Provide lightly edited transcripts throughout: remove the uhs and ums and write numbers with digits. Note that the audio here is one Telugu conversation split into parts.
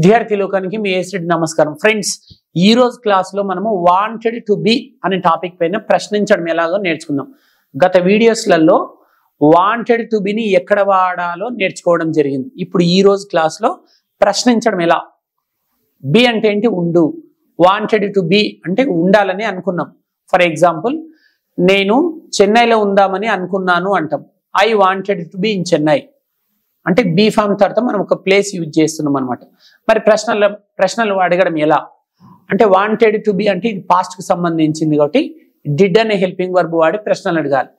విద్యార్థి లోకానికి మీ ఏసెడ్ నమస్కారం ఫ్రెండ్స్. ఈ రోజు క్లాస్ లో మనము వాంటెడ్ టు బి అనే టాపిక్ పైన ప్రశ్నించడం ఎలాగో నేర్చుకుందాం. గత వీడియోస్లలో వాంటెడ్ టు బిని ఎక్కడ వాడాలో నేర్చుకోవడం జరిగింది. ఇప్పుడు ఈ రోజు క్లాస్ లో ప్రశ్నించడం ఎలా, బి అంటే ఏంటి, ఉండు, వాంటెడ్ టు బి అంటే ఉండాలని అనుకున్నాం. ఫర్ ఎగ్జాంపుల్, నేను చెన్నైలో ఉందామని అనుకున్నాను అంటాం. I wanted to be in Chennai అంటే బీ ఫామ్ తర్వాత మనం ఒక ప్లేస్ యూజ్ చేస్తున్నాం అనమాట. మరి ప్రశ్నలు అడగడం ఎలా అంటే, వాంటెడ్ టు బి అంటే ఇది పాస్ట్ కు సంబంధించింది కాబట్టి డిడ్ అనే హెల్పింగ్ వర్బ్ వాడి ప్రశ్నలు అడగాలి.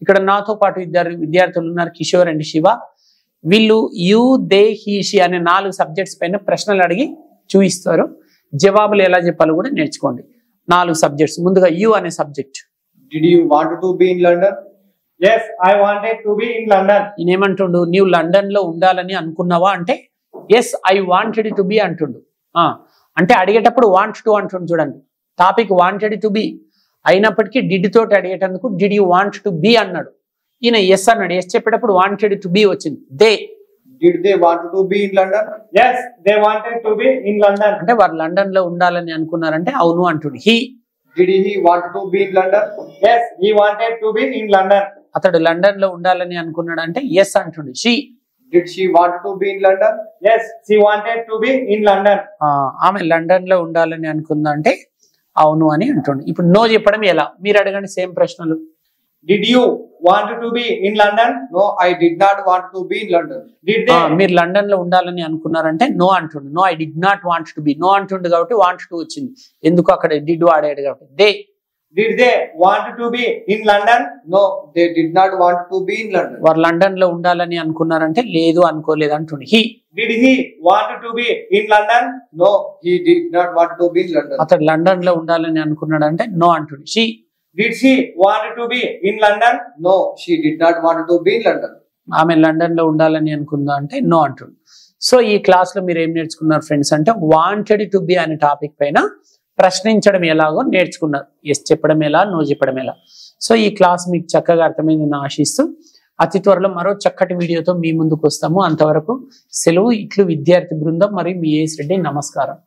ఇక్కడ నాతో పాటు విద్యార్థులు ఉన్నారు, కిషోర్ అండ్ శివ. వీళ్ళు యు, దే, హీ, షీ అనే 4 సబ్జెక్ట్స్ పైన ప్రశ్నలు అడిగి చూపిస్తారు. జవాబులు ఎలా చెప్పాలో కూడా నేర్చుకోండి. 4 సబ్జెక్ట్స్. ముందుగా యు అనే subject. Did you want to be in London? Yes, I wanted to be in London. నేనేమంటుండు, నీవు లండన్ లో ఉండాలని అనుకున్నావా అంటే yes I wanted to be అంటుండు. అంటే అడిగేటప్పుడు వాంట్ టు అంటుండు. చూడండి, టాపిక్ వాంటెడ్ టు బి అయినప్పటికీ డిడ్ తోటి అడిగేటందుకు did you want to be అన్నాడు. ఈయన ఎస్ అన్నాడు. ఎస్ చెప్పేటప్పుడు వాంటెడ్ టు బి వచ్చింది. They, Did they want to be in London? Yes, they wanted to be in London. అంటే వారు లండన్ లో ఉండాలని అనుకున్నారంటే అవును అంటుండు. He, Did he want to be in London? Yes, he wanted to be in London. అతడు లండన్ లో ఉండాలని అనుకున్నాడు అంటే ఎస్ అంటుండు. She, Did she want to be in London? Yes, she wanted to be in London. ఆమె లండన్ లో ఉండాలని అనుకుందా అంటే అవును అని అంటుండు. ఇప్పుడు నో చెప్పడం ఎలా, మీరు అడగండి సేమ్ ప్రశ్నలు. Did you want to be in London? No, I did not want to be in London. Did they? మీరు లండన్ లో ఉండాలని అనుకున్నారంటే నో అంటుండు. No I did not want to be. No అంటుండు కాబట్టి వాంట్ టు వచ్చింది. ఎందుకు, అక్కడ డిడ్ వాడాడు కాబట్టి. They, Did they want to be in London? No, they did not want to be in London. వారు లండన్ లో ఉండాలని అనుకున్నారంటే లేదు అనుకోలేదు అంటుండు. He, Did he want to be in London? No, he did not want to be in London. అతడు లండన్ లో ఉండాలని అనుకున్నాడంటే నో అంటుండు. She, Did she want to be in London? No, she did not want to be in London. ఆమె లండన్ లో ఉండాలని అనుకుందా అంటే నో అంటుండు. సో ఈ క్లాస్ లో మీరు ఏం నేర్చుకున్నారు ఫ్రెండ్స్ అంటే, వాంటెడ్ టు బి అనే టాపిక్ పైన ప్రశ్నించడం ఎలాగో నేర్చుకున్నారు. ఎస్ చెప్పడం ఎలా, నో చెప్పడం ఎలా. సో ఈ క్లాస్ మీకు చక్కగా అర్థమైందని ఆశిస్తూ అతి త్వరలో మరో చక్కటి వీడియోతో మీ ముందుకు వస్తాము. అంతవరకు సెలవు. ఇట్లు విద్యార్థి బృందం మరియు మీ ఏస్ రెడ్డి. నమస్కారం.